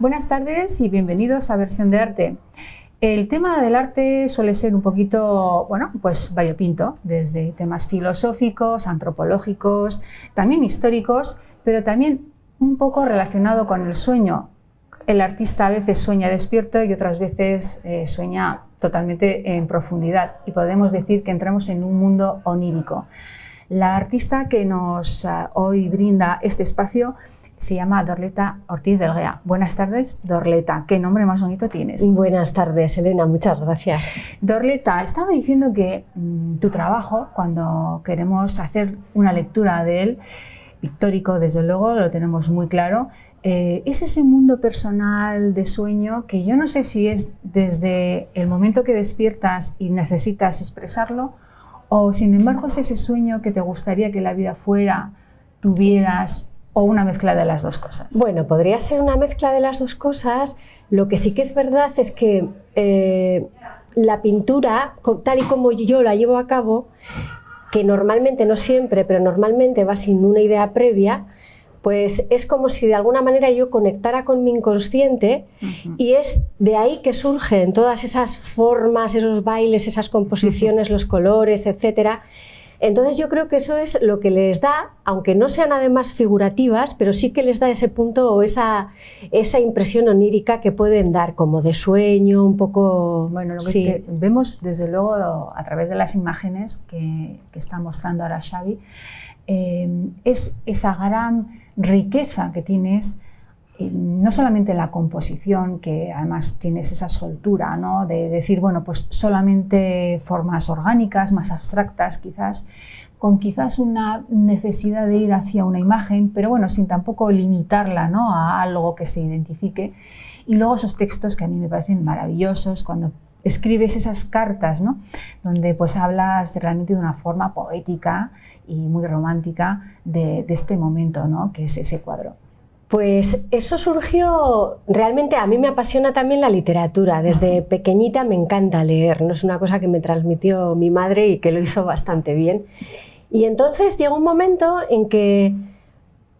Buenas tardes y bienvenidos a Versión de Arte. El tema del arte suele ser un poquito, pues variopinto, desde temas filosóficos, antropológicos, también históricos, pero también un poco relacionado con el sueño. El artista a veces sueña despierto y otras veces sueña totalmente en profundidad y podemos decir que entramos en un mundo onírico. La artista que nos hoy brinda este espacio se llama Dorleta Ortiz Delguea. Buenas tardes, Dorleta. ¿Qué nombre más bonito tienes? Buenas tardes, Elena. Muchas gracias. Dorleta, estaba diciendo que tu trabajo, cuando queremos hacer una lectura de él, pictórico, desde luego, lo tenemos muy claro, es ese mundo personal de sueño que yo no sé si es desde el momento que despiertas y necesitas expresarlo, o sin embargo es ese sueño que te gustaría que la vida fuera, tuvieras, o una mezcla de las dos cosas. Bueno, podría ser una mezcla de las dos cosas. Lo que sí que es verdad es que la pintura, tal y como yo la llevo a cabo, que normalmente, no siempre, pero normalmente va sin una idea previa, pues es como si de alguna manera yo conectara con mi inconsciente y es de ahí que surgen todas esas formas, esos bailes, esas composiciones, los colores, etcétera. Entonces yo creo que eso es lo que les da, aunque no sean además figurativas, pero sí que les da ese punto o esa impresión onírica que pueden dar, como de sueño, un poco... Bueno, lo que vemos desde luego a través de las imágenes que está mostrando ahora Xavi, es esa gran riqueza que tienes, no solamente en la composición, que además tienes esa soltura, ¿no? De decir, bueno, pues solamente formas orgánicas, más abstractas quizás, con quizás una necesidad de ir hacia una imagen, pero bueno, sin tampoco limitarla, ¿no? A algo que se identifique. Y luego esos textos que a mí me parecen maravillosos, cuando escribes esas cartas, ¿no? Donde pues hablas realmente de una forma poética y muy romántica de este momento, ¿no? Que es ese cuadro. Pues eso surgió, realmente a mí me apasiona también la literatura, desde pequeñita me encanta leer, no es una cosa que me transmitió mi madre y que lo hizo bastante bien. Y entonces llegó un momento en que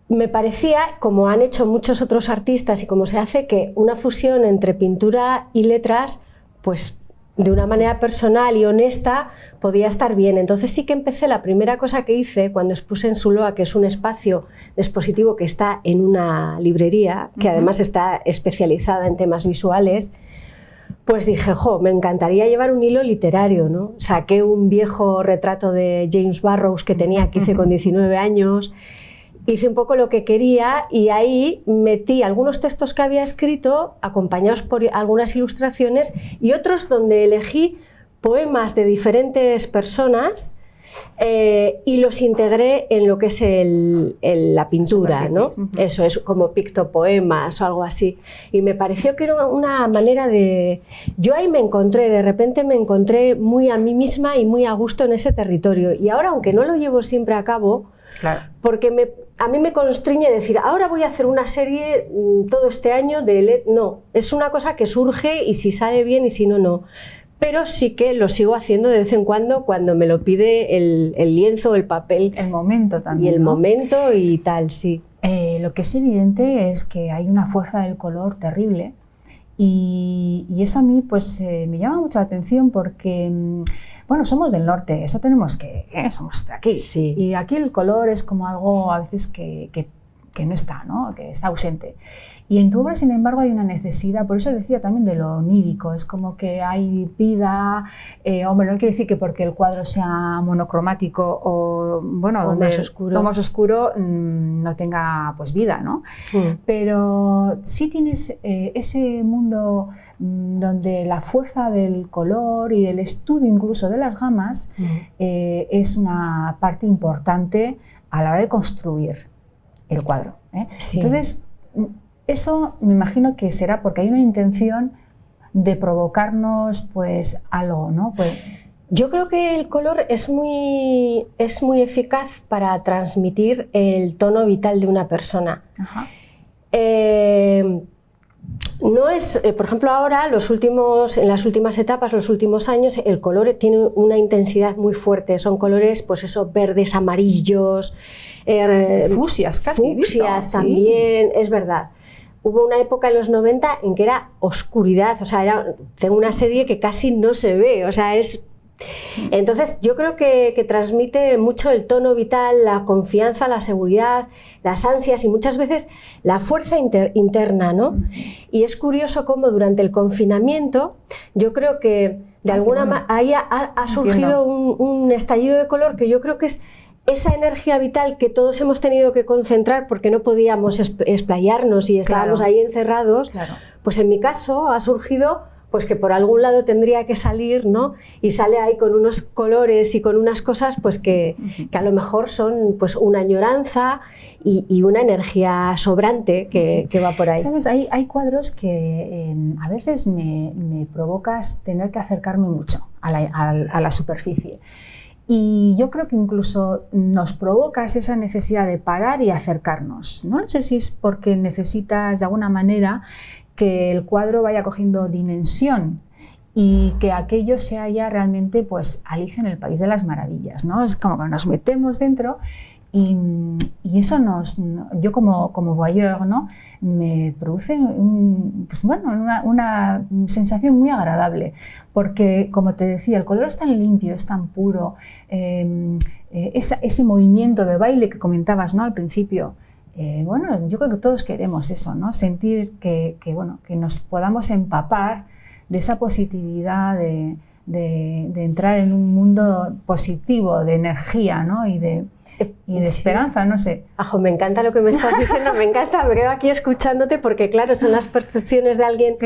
me parecía, como han hecho muchos otros artistas y como se hace, que una fusión entre pintura y letras, pues de una manera personal y honesta podía estar bien. Entonces sí que empecé, la primera cosa que hice cuando expuse en Zuloa, que es un espacio de expositivo que está en una librería, que además está especializada en temas visuales, pues dije, me encantaría llevar un hilo literario, ¿no? Saqué un viejo retrato de James Burroughs que tenía, que hice con 19 años, hice un poco lo que quería y ahí metí algunos textos que había escrito acompañados por algunas ilustraciones y otros donde elegí poemas de diferentes personas y los integré en lo que es la pintura, ¿no? Eso es como pictopoemas o algo así. Y me pareció que era una manera de... Yo ahí me encontré, de repente me encontré muy a mí misma y muy a gusto en ese territorio. Y ahora, aunque no lo llevo siempre a cabo, claro, porque a mí me constriñe decir, ahora voy a hacer una serie todo este año de... No, es una cosa que surge y si sale bien y si no, no. Pero sí que lo sigo haciendo de vez en cuando me lo pide el lienzo, el papel. El momento también, y el ¿no? momento y tal, sí. Lo que es evidente es que hay una fuerza del color terrible y eso a mí pues me llama mucho la atención porque... Bueno, somos del norte, eso tenemos que... somos de aquí. Sí. Y aquí el color es como algo a veces que no está, ¿no? Que está ausente. Y en tu obra, sin embargo, hay una necesidad, por eso decía también de lo onírico, es como que hay vida, hombre, no quiere decir que porque el cuadro sea monocromático o, bueno, o más oscuro no tenga pues vida, ¿no? Pero sí tienes ese mundo donde la fuerza del color y del estudio incluso de las gamas es una parte importante a la hora de construir el cuadro, ¿eh? Sí. Entonces, eso me imagino que será porque hay una intención de provocarnos pues algo, ¿no? Pues, yo creo que el color es muy eficaz para transmitir el tono vital de una persona. Ajá. No es, por ejemplo, ahora, en las últimas etapas, los últimos años, el color tiene una intensidad muy fuerte. Son colores, pues eso, verdes, amarillos, fucsias casi. Fucsias también, sí. Es verdad. hubo una época en los 90 en que era oscuridad, o sea, tengo una serie que casi no se ve, o sea, es... Entonces yo creo que transmite mucho el tono vital, la confianza, la seguridad, las ansias y muchas veces la fuerza interna, ¿no? Y es curioso cómo durante el confinamiento yo creo que de alguna manera ahí ha surgido un estallido de color que yo creo que es esa energía vital que todos hemos tenido que concentrar porque no podíamos explayarnos y estábamos ahí encerrados, pues en mi caso ha surgido pues que por algún lado tendría que salir, ¿no? Y sale ahí con unos colores y con unas cosas pues que a lo mejor son pues una añoranza y una energía sobrante que va por ahí. ¿Sabes? Hay cuadros que a veces me provocas tener que acercarme mucho a la superficie. Y yo creo que incluso nos provocas esa necesidad de parar y acercarnos. No sé si es porque necesitas de alguna manera que el cuadro vaya cogiendo dimensión y que aquello sea ya realmente pues Alicia en el País de las Maravillas, ¿no? Es como que nos metemos dentro y eso yo como voyeur, ¿no? Me produce una sensación muy agradable, porque como te decía, el color es tan limpio, es tan puro, ese movimiento de baile que comentabas, ¿no? Al principio. Yo creo que todos queremos eso, ¿no? Sentir que nos podamos empapar de esa positividad, de entrar en un mundo positivo, de energía, ¿no? y de esperanza, no sé. Ajo, me encanta lo que me estás diciendo, me encanta, me quedo aquí escuchándote porque claro, son las percepciones de alguien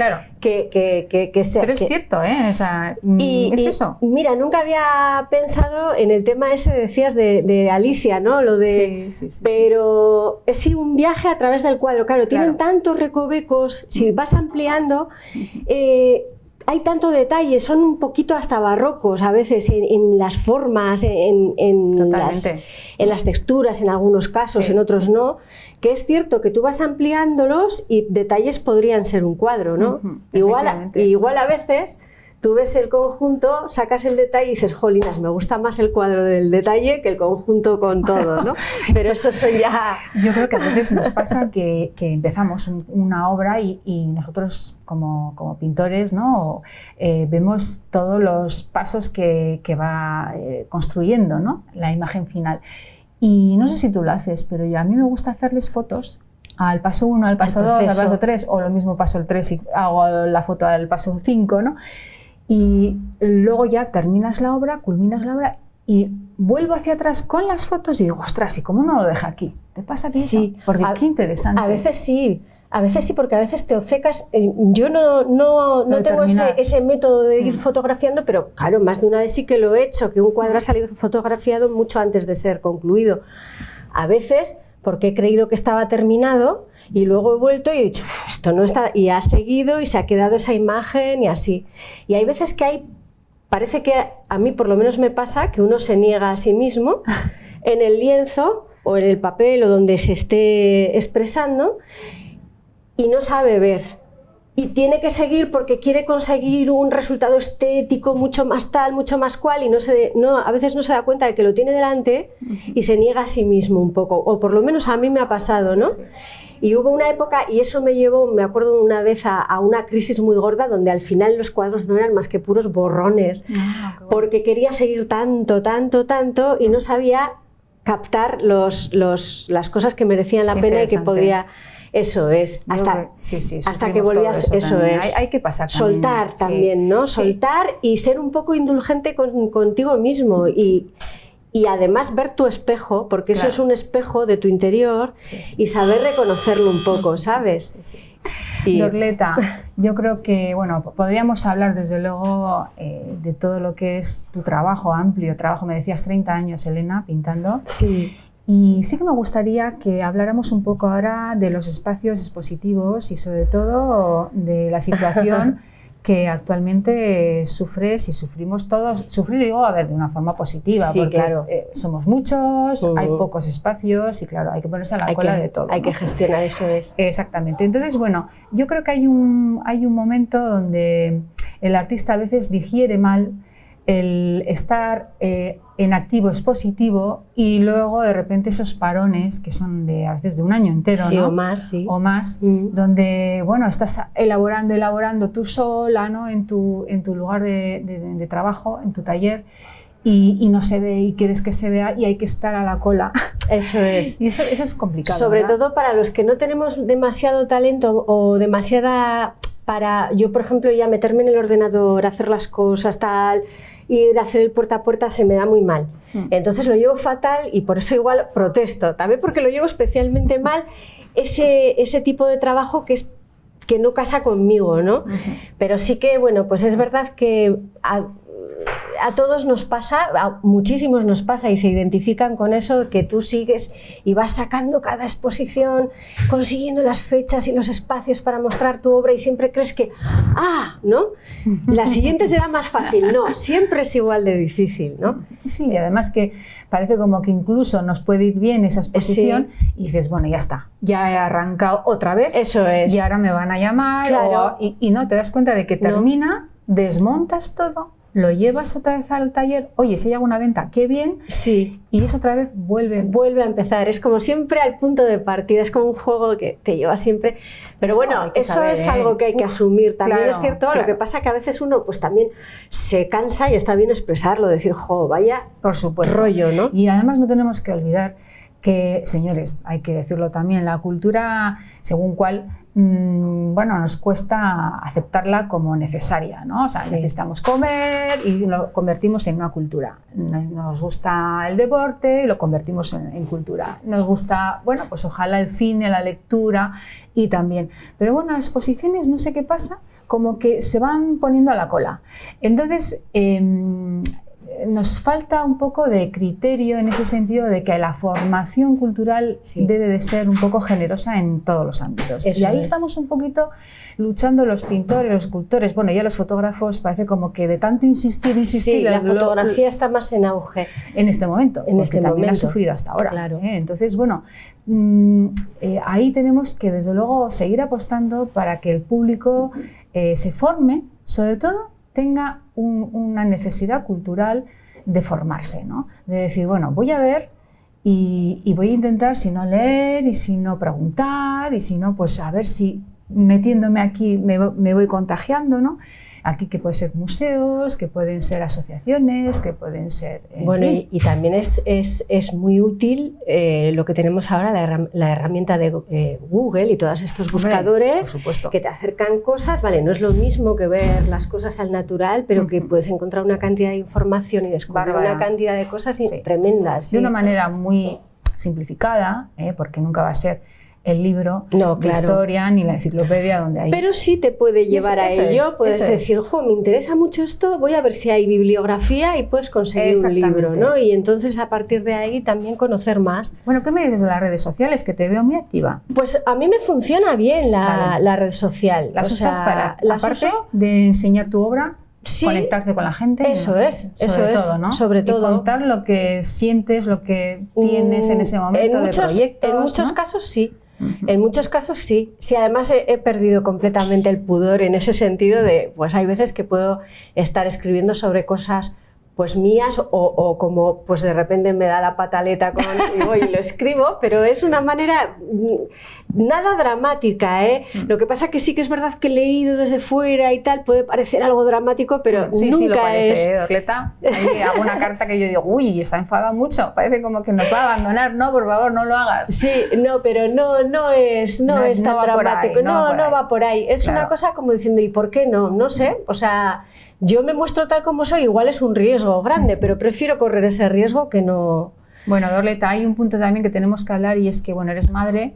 que se... Pero es cierto, ¿eh? O sea, es eso. Mira, nunca había pensado en el tema ese, decías, de Alicia, ¿no? Lo de... Sí. Pero es sí un viaje a través del cuadro, claro, tienen tantos recovecos, si vas ampliando... hay tanto detalle, son un poquito hasta barrocos a veces en las formas, en las texturas en algunos casos, en otros no, que es cierto que tú vas ampliándolos y detalles podrían ser un cuadro, ¿no? Igual a veces tú ves el conjunto, sacas el detalle y dices, jolinas, me gusta más el cuadro del detalle que el conjunto con todo, ¿no? Pero eso son ya... Yo creo que a veces nos pasa que empezamos una obra y nosotros como pintores, ¿no? Vemos todos los pasos que va construyendo, ¿no? La imagen final. Y no sé si tú lo haces, pero a mí me gusta hacerles fotos al paso 1, al paso 2, al paso 3, o lo mismo paso el 3 y hago la foto al paso 5, ¿no? Y luego ya terminas la obra, culminas la obra y vuelvo hacia atrás con las fotos y digo, ostras, ¿y cómo no lo deja aquí? ¿Te pasa a ti eso? Porque qué interesante. A veces sí, porque a veces te obcecas. Yo no tengo ese método de ir fotografiando, pero claro, más de una vez sí que lo he hecho, que un cuadro ha salido fotografiado mucho antes de ser concluido. A veces porque he creído que estaba terminado y luego he vuelto y he dicho, esto no está, y ha seguido y se ha quedado esa imagen y así. Y hay veces que parece que a mí por lo menos me pasa que uno se niega a sí mismo en el lienzo o en el papel o donde se esté expresando y no sabe ver. Y tiene que seguir porque quiere conseguir un resultado estético mucho más tal, mucho más cual, y a veces no se da cuenta de que lo tiene delante y se niega a sí mismo un poco, o por lo menos a mí me ha pasado, ¿no? Sí. Y hubo una época, y eso me llevó, me acuerdo una vez, a una crisis muy gorda, donde al final los cuadros no eran más que puros borrones, porque quería seguir tanto, y no sabía captar las cosas que merecían la pena y que podía... Eso es, hasta que volvías, eso es. Hay que pasar también. Soltar también, ¿no? Soltar y ser un poco indulgente contigo mismo y además ver tu espejo, porque eso es un espejo de tu interior y saber reconocerlo un poco, ¿sabes? Dorleta, yo creo que, podríamos hablar desde luego de todo lo que es tu trabajo, amplio trabajo. Me decías 30 años, Elena, pintando. Sí. Y sí que me gustaría que habláramos un poco ahora de los espacios expositivos y sobre todo de la situación que actualmente sufres y sufrimos todos. Sufrir, digo, de una forma positiva, porque claro, somos muchos, hay pocos espacios y claro, hay que ponerse a la cola de todo. Hay que gestionar, eso es. Exactamente. Entonces, yo creo que hay un momento donde el artista a veces digiere mal el estar en activo es positivo y luego de repente esos parones que son a veces de un año entero, sí, ¿no? o más, sí. O más, donde bueno, estás elaborando tú sola, ¿no? en tu lugar de trabajo, en tu taller, y no se ve y quieres que se vea y hay que estar a la cola. Eso es. Y eso es complicado. Sobre ¿verdad? todo para los que no tenemos demasiado talento o demasiada... Yo, por ejemplo, ya meterme en el ordenador, hacer las cosas, tal, ir a hacer el puerta a puerta se me da muy mal. Entonces lo llevo fatal y por eso igual protesto. También porque lo llevo especialmente mal ese tipo de trabajo que no casa conmigo, ¿no? Pero sí que, bueno, pues es verdad que a todos nos pasa, a muchísimos nos pasa y se identifican con eso, que tú sigues y vas sacando cada exposición, consiguiendo las fechas y los espacios para mostrar tu obra y siempre crees que, ¿no? La siguiente será más fácil. No, siempre es igual de difícil, ¿no? Sí, y además que parece como que incluso nos puede ir bien esa exposición y dices, bueno, ya está, ya he arrancado otra vez. Eso es. Y ahora me van a llamar. Claro. Y no, te das cuenta de que termina, desmontas todo, lo llevas otra vez al taller, oye, si hay alguna venta, qué bien, sí. Y eso otra vez vuelve a empezar, es como siempre al punto de partida, es como un juego que te lleva siempre, pero eso bueno, eso es algo que hay que asumir, también es cierto, lo que pasa que a veces uno pues también se cansa y está bien expresarlo, decir, vaya por supuesto. Rollo, ¿no? Y además no tenemos que olvidar que, señores, hay que decirlo también, la cultura, según cuál, bueno, nos cuesta aceptarla como necesaria, ¿no? O sea, necesitamos comer y lo convertimos en una cultura. Nos gusta el deporte y lo convertimos en cultura. Nos gusta, bueno, pues ojalá el cine, la lectura y también. Pero bueno, las exposiciones, no sé qué pasa, como que se van poniendo a la cola. Entonces, nos falta un poco de criterio en ese sentido de que la formación cultural debe de ser un poco generosa en todos los ámbitos. Eso y ahí es. estamos un poquito luchando los pintores, los escultores, bueno, ya los fotógrafos, parece como que de tanto insistir. Sí, la fotografía está más en auge. En este momento, porque también ha sufrido hasta ahora. Claro. Entonces, bueno, ahí tenemos que desde luego seguir apostando para que el público se forme, sobre todo tenga una necesidad cultural de formarse, ¿no? De decir, bueno, voy a ver y voy a intentar, si no leer y si no preguntar y si no, pues a ver si metiéndome aquí me voy contagiando, ¿no? Aquí que pueden ser museos, que pueden ser asociaciones, que pueden ser... Bueno, y también es muy útil lo que tenemos ahora, la herramienta de Google y todos estos buscadores que te acercan cosas. Vale, no es lo mismo que ver las cosas al natural, pero que puedes encontrar una cantidad de información y descubrir una cantidad de cosas tremendas. De una manera muy simplificada, porque nunca va a ser el libro de historia ni la enciclopedia donde hay... Pero sí te puede llevar a ello, puedes decir, me interesa mucho esto, voy a ver si hay bibliografía y puedes conseguir un libro, ¿no? Y entonces a partir de ahí también conocer más. Bueno, ¿qué me dices de las redes sociales? Que te veo muy activa. Pues a mí me funciona bien la red social. ¿Las usas para, aparte de enseñar tu obra? Sí, conectarte con la gente. Eso es, sobre todo, ¿no? Sobre todo. Y contar lo que sientes, lo que tienes en ese momento de proyectos. En muchos casos sí. En muchos casos sí. Sí, además he perdido completamente el pudor en ese sentido de, pues hay veces que puedo estar escribiendo sobre cosas pues mías o como pues de repente me da la pataleta y voy y lo escribo, pero es una manera nada dramática, ¿eh? Lo que pasa que sí que es verdad que leído desde fuera y tal puede parecer algo dramático, pero nunca lo parece, es... Dorleta. Hay alguna carta que yo digo, uy, está enfadado mucho, parece como que nos va a abandonar, no, por favor, no lo hagas. Sí, no, pero no es tan dramático, no va por ahí. Es una cosa como diciendo, ¿y por qué no? No sé, o sea... Yo me muestro tal como soy, igual es un riesgo grande, pero prefiero correr ese riesgo que no... Bueno, Dorleta, hay un punto también que tenemos que hablar y es que, bueno, eres madre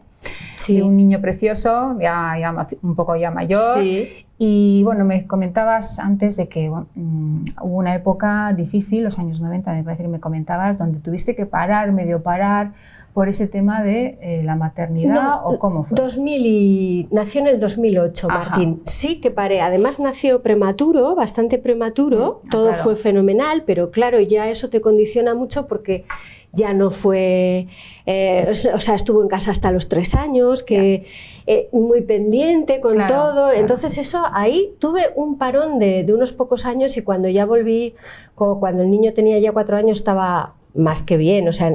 de un niño precioso, ya un poco ya mayor, y bueno, me comentabas antes de que hubo una época difícil, los años 90, me parece que me comentabas, donde tuviste que medio parar, por ese tema de la maternidad, ¿o cómo fue? Nació en el 2008, Martín. Sí que paré. Además nació prematuro, bastante prematuro. Todo fue fenomenal, pero claro, ya eso te condiciona mucho porque ya no fue... o sea, estuvo en casa hasta los 3 años, hijos, que muy pendiente con todo. Entonces eso, ahí tuve un parón de unos pocos años, y cuando ya volví, cuando el niño tenía ya 4 años, estaba más que bien, o sea,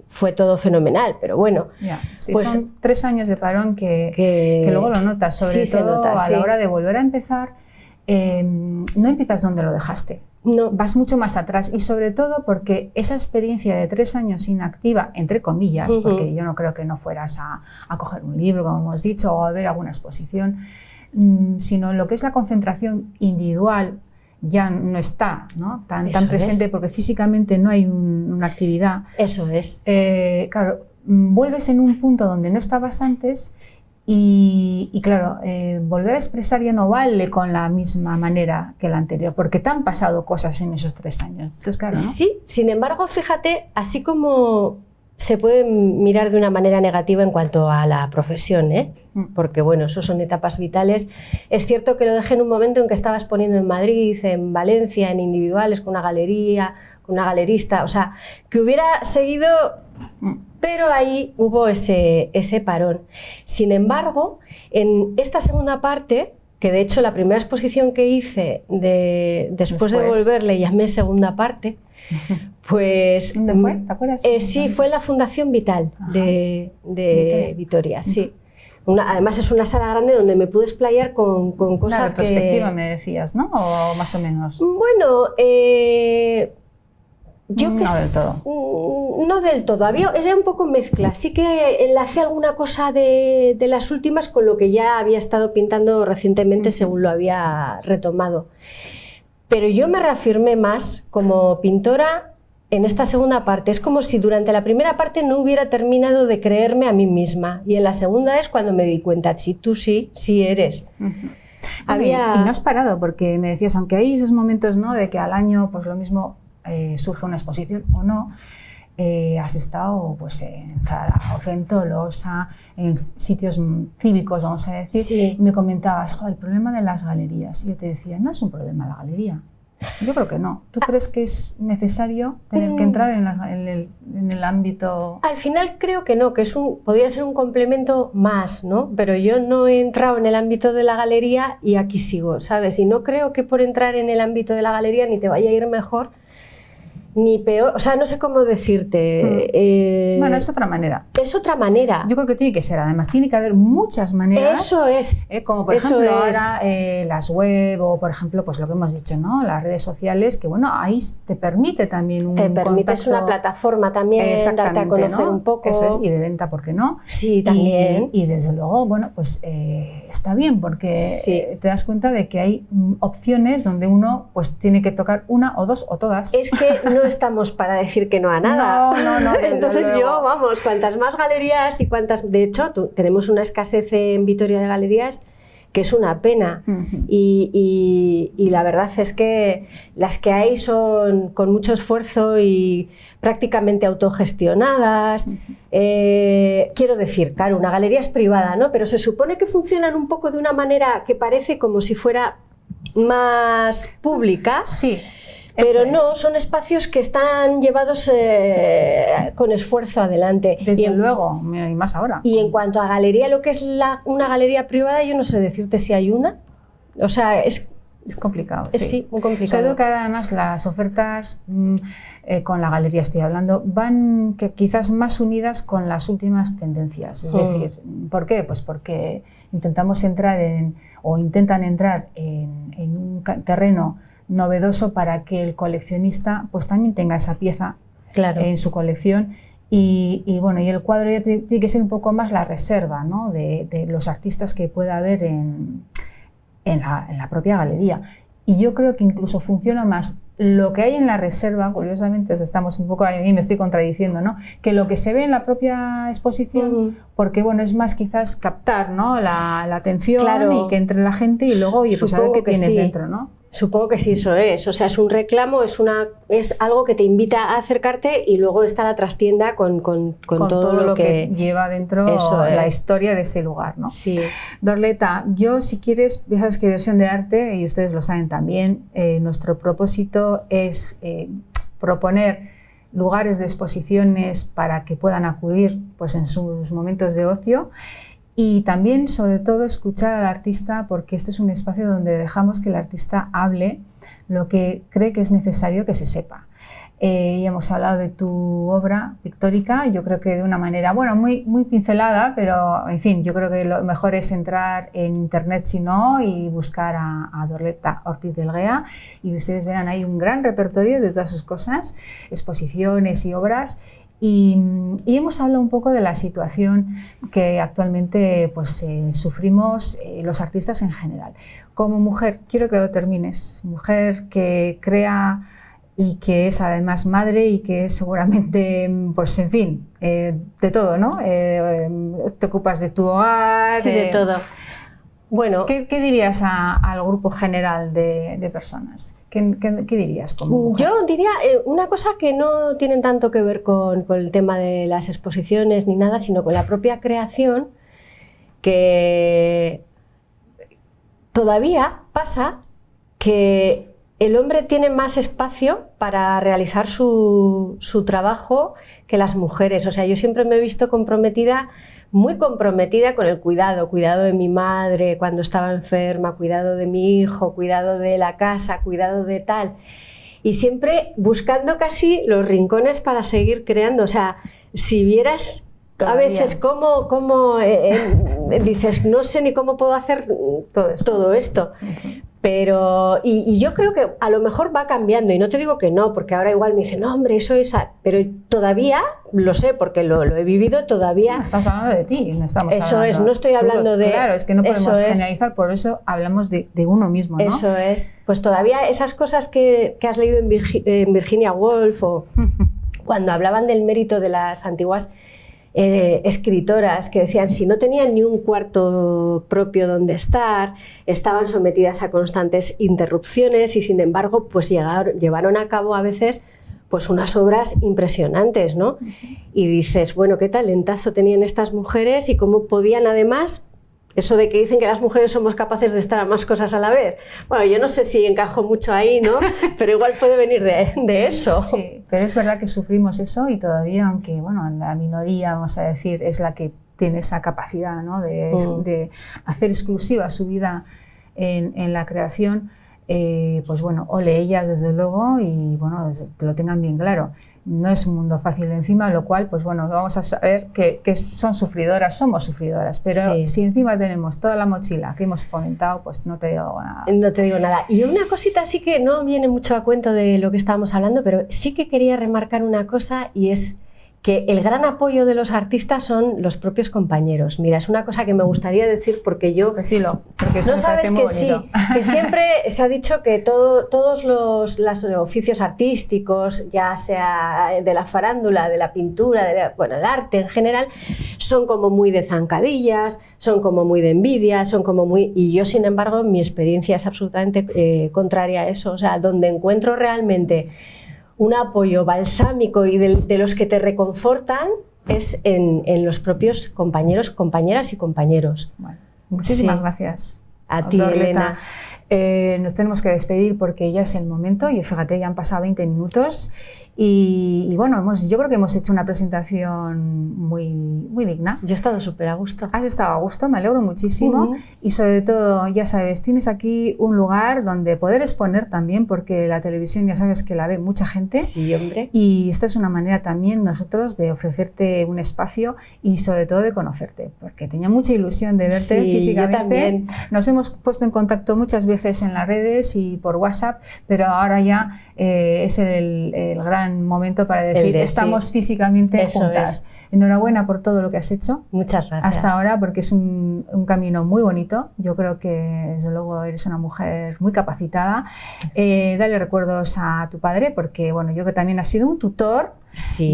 fue todo fenomenal, pero bueno. Sí, pues son 3 años de parón que luego lo notas, sobre todo a la hora de volver a empezar. No empiezas donde lo dejaste, no. Vas mucho más atrás, y sobre todo porque esa experiencia de 3 años inactiva, entre comillas, porque yo no creo que no fueras a coger un libro, como hemos dicho, o a ver alguna exposición, sino lo que es la concentración individual ya no está, ¿no? tan presente, porque físicamente no hay una actividad. Eso es. Claro, vuelves en un punto donde no estabas antes. Y claro, volver a expresar ya no vale con la misma manera que la anterior, porque te han pasado cosas en esos 3 años. Entonces, claro, ¿no? Sí, sin embargo, fíjate, así como se puede mirar de una manera negativa en cuanto a la profesión, porque bueno, eso son etapas vitales. Es cierto que lo dejé en un momento en que estaba exponiendo en Madrid, en Valencia, en individuales, con una galería, con una galerista, o sea, que hubiera seguido... Pero ahí hubo ese parón. Sin embargo, en esta segunda parte, que de hecho la primera exposición que hice después de volver le llamé segunda parte, pues... ¿Dónde fue? ¿Te acuerdas? Sí, fue en la Fundación Vital de Vitoria, sí. Además es una sala grande donde me pude explayar con cosas una retrospectiva, me decías, ¿no? O más o menos. Bueno, yo no del todo. No del todo, era un poco mezcla. Sí que enlacé alguna cosa de las últimas con lo que ya había estado pintando recientemente, según lo había retomado. Pero yo me reafirmé más como pintora en esta segunda parte. Es como si durante la primera parte no hubiera terminado de creerme a mí misma. Y en la segunda es cuando me di cuenta, sí, tú sí eres. Y no has parado, porque me decías, aunque hay esos momentos, ¿no?, de que al año, pues lo mismo... surge una exposición o no, has estado pues, en Zaragoza, en Tolosa, en sitios cívicos, vamos a decir, sí. Y me comentabas, el problema de las galerías. Y yo te decía, no es un problema la galería. Yo creo que no. ¿Tú crees que es necesario tener que entrar en el ámbito...? Al final creo que no, que podría ser un complemento más, ¿no? Pero yo no he entrado en el ámbito de la galería y aquí sigo, ¿sabes? Y no creo que por entrar en el ámbito de la galería ni te vaya a ir mejor, ni peor, o sea, no sé cómo decirte. Bueno, es otra manera. Es otra manera. Yo creo que tiene que ser, además, tiene que haber muchas maneras. Eso es. Como por ejemplo ahora las web o, por ejemplo, pues lo que hemos dicho, ¿no?, las redes sociales, que bueno, ahí te permite también un contacto. Es una plataforma también, darte a conocer, ¿no?, un poco. Eso es, y de venta, ¿por qué no? Sí, también. Y desde luego, bueno, pues está bien, porque te das cuenta de que hay opciones donde uno pues tiene que tocar una o dos o todas. Es que no estamos para decir que no a nada. No. Entonces yo, vamos, cuantas más galerías y cuantas... De hecho, tenemos una escasez en Vitoria de galerías que es una pena. Y la verdad es que las que hay son con mucho esfuerzo y prácticamente autogestionadas. Quiero decir, claro, una galería es privada, ¿no? Pero se supone que funcionan un poco de una manera que parece como si fuera más pública. Sí. Pero no, son espacios que están llevados con esfuerzo adelante. Desde luego, y más ahora. Y en cuanto a galería, lo que es una galería privada, yo no sé decirte si hay una. O sea, es complicado. Sí, muy complicado. Sobre todo que además las ofertas, con la galería estoy hablando, van quizás más unidas con las últimas tendencias. Es decir, ¿por qué? Pues porque intentamos entrar intentan entrar en un terreno novedoso para que el coleccionista pues también tenga esa pieza en su colección, y bueno, y el cuadro ya tiene que ser un poco más la reserva, ¿no?, de los artistas que pueda haber en la propia galería. Y yo creo que incluso funciona más lo que hay en la reserva, curiosamente, estamos un poco ahí, me estoy contradiciendo, ¿no?, que lo que se ve en la propia exposición, porque bueno, es más quizás captar, ¿no?, la atención, y que entre la gente y luego, oye, pues a ver qué tienes dentro, ¿no? Supongo que sí, eso es. O sea, es un reclamo, es algo que te invita a acercarte, y luego está la trastienda con todo lo que lleva dentro la historia de ese lugar, ¿no? Sí. Dorleta, yo, si quieres, ya sabes que Versión de Arte, y ustedes lo saben también, nuestro propósito es proponer lugares de exposiciones para que puedan acudir pues en sus momentos de ocio. y también, sobre todo, escuchar al artista, porque este es un espacio donde dejamos que el artista hable lo que cree que es necesario que se sepa. Y hemos hablado de tu obra pictórica, yo creo que de una manera, bueno, muy pincelada, pero en fin, yo creo que lo mejor es entrar en internet si no y buscar a Dorleta Ortiz del Guea y ustedes verán ahí un gran repertorio de todas sus cosas, exposiciones y obras. Y hemos hablado un poco de la situación que actualmente pues, sufrimos los artistas en general. Como mujer, quiero que lo termines, mujer que crea y que es además madre y que es seguramente, pues en fin, de todo, ¿no? Te ocupas de tu hogar. Sí, de todo. Bueno, ¿Qué dirías al grupo general de personas? ¿Qué dirías como mujer? Yo diría una cosa que no tiene tanto que ver con el tema de las exposiciones ni nada, sino con la propia creación, que todavía pasa que el hombre tiene más espacio para realizar su trabajo que las mujeres. O sea, yo siempre me he visto muy comprometida con el cuidado de mi madre cuando estaba enferma, cuidado de mi hijo, cuidado de la casa, cuidado de tal. Y siempre buscando casi los rincones para seguir creando. O sea, si vieras todavía a veces cómo dices, no sé ni cómo puedo hacer todo esto. Uh-huh. Pero, y yo creo que a lo mejor va cambiando, y no te digo que no, porque ahora igual me dicen, no, hombre, eso es... Pero todavía, lo sé, porque lo he vivido todavía... No, estamos hablando de ti, no estamos eso hablando... es, no estoy hablando de... Claro, es que no podemos generalizar, por eso hablamos de uno mismo, ¿no? Eso es. Pues todavía esas cosas que has leído en Virginia Woolf, o cuando hablaban del mérito de las antiguas... escritoras que decían si no tenían ni un cuarto propio donde estar, estaban sometidas a constantes interrupciones y sin embargo pues llevaron a cabo a veces pues unas obras impresionantes, ¿no? Y dices, bueno, qué talentazo tenían estas mujeres y cómo podían además, eso de que dicen que las mujeres somos capaces de estar a más cosas a la vez. Bueno, yo no sé si encajo mucho ahí, ¿no? Pero igual puede venir de eso. Sí, pero es verdad que sufrimos eso y todavía, aunque bueno, la minoría, vamos a decir, es la que tiene esa capacidad, ¿no? de hacer exclusiva su vida en la creación, pues bueno, ole ellas desde luego y bueno, que lo tengan bien claro. No es un mundo fácil encima, lo cual, pues bueno, vamos a saber que son sufridoras, somos sufridoras, pero sí, si encima tenemos toda la mochila que hemos comentado, pues no te digo nada. No te digo nada. Y una cosita sí que no viene mucho a cuento de lo que estábamos hablando, pero sí que quería remarcar una cosa y es que el gran apoyo de los artistas son los propios compañeros. Mira, es una cosa que me gustaría decir porque yo... Pues dilo, porque eso no me sabes muy que bonito. Sí, que siempre se ha dicho que todos los oficios artísticos, ya sea de la farándula, de la pintura, bueno, el arte en general, son como muy de zancadillas, son como muy de envidia, son como muy... Y yo, sin embargo, mi experiencia es absolutamente contraria a eso. O sea, donde encuentro realmente un apoyo balsámico y de los que te reconfortan es en los propios compañeros, compañeras y compañeros. Bueno, muchísimas gracias. A ti, Elena. Nos tenemos que despedir porque ya es el momento y fíjate, ya han pasado 20 minutos y bueno, yo creo que hemos hecho una presentación muy digna. Yo he estado súper a gusto. Has estado a gusto, me alegro muchísimo y sobre todo, ya sabes, tienes aquí un lugar donde poder exponer también porque la televisión ya sabes que la ve mucha gente. Sí, hombre. Y esta es una manera también nosotros de ofrecerte un espacio y sobre todo de conocerte, porque tenía mucha ilusión de verte físicamente. Yo también. Nos hemos puesto en contacto muchas veces en las redes y por WhatsApp, pero ahora ya es el gran momento para decir estamos físicamente juntas. Enhorabuena por todo lo que has hecho. Muchas gracias. Hasta ahora, porque es un camino muy bonito. Yo creo que, desde luego, eres una mujer muy capacitada. Dale recuerdos a tu padre, porque, bueno, yo creo que también has sido un tutor,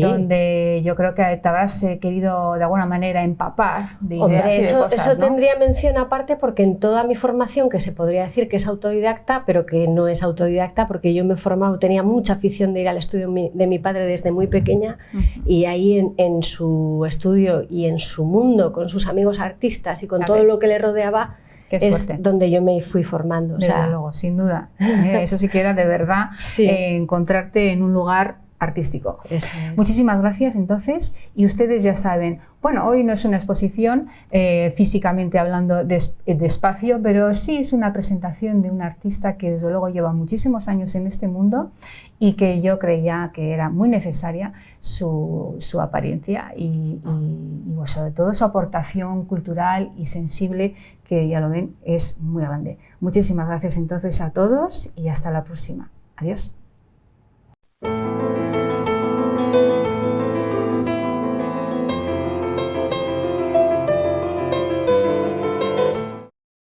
donde yo creo que te habrás querido, de alguna manera, empapar de ideas y de cosas, eso ¿no? tendría mención aparte, porque en toda mi formación, que se podría decir que es autodidacta, pero que no es autodidacta, porque yo me he formado, tenía mucha afición de ir al estudio de mi padre desde muy pequeña, y ahí en su estudio y en su mundo, con sus amigos artistas y con todo lo que le rodeaba, es donde yo me fui formando. Desde luego, sin duda. Eso sí que era de verdad encontrarte en un lugar artístico. Eso es. Muchísimas gracias entonces, y ustedes ya saben, bueno, hoy no es una exposición físicamente hablando de espacio, pero sí es una presentación de un artista que desde luego lleva muchísimos años en este mundo y que yo creía que era muy necesaria su apariencia y bueno, sobre todo su aportación cultural y sensible, que ya lo ven, es muy grande. Muchísimas gracias entonces a todos y hasta la próxima. Adiós.